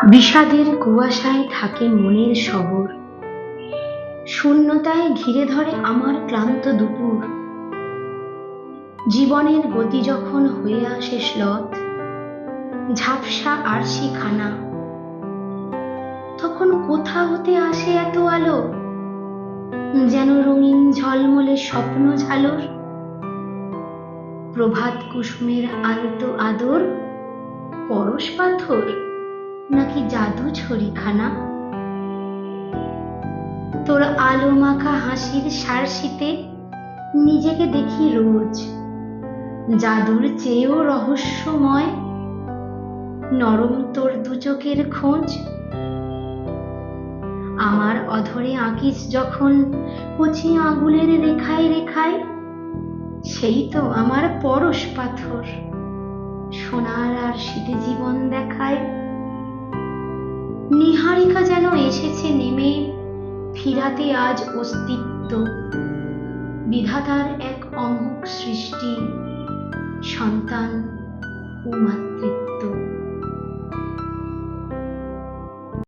বিষাদের কুয়াশায় থাকে মনের শহর, শূন্যতায় ঘিরে ধরে আমার ক্লান্ত দুপুর। জীবনের গতি যখন হয়ে আসে শ্লথ, ঝাপসা আরশিখানা, তখন কোথা হতে আসে এত আলো, যেন রঙিন ঝলমলে স্বপ্ন ঝালর। প্রভাত কুসুমের আলতো আদর, পরশ পাথর নাকি জাদু ছড়িখানা। তোর আলো মাখা হাসির সারশিতে নিজেকে দেখি রোজ, জাদুর চেয়েও রহস্যময় নরম তোর দু চোখের খোঁজ। আমার অধরে আঁকিস যখন কচি আঙুলের রেখায় রেখায়, সেই তো আমার পরশ পাথর, সোনার আর শীতে জীবন দেখায়। নীহারিকা যেন এসেছে নেমে ফিরাতে আজ অস্তিত্ব, বিধাতার এক অমোঘ সৃষ্টি, সন্তান ও মাতৃত্ব।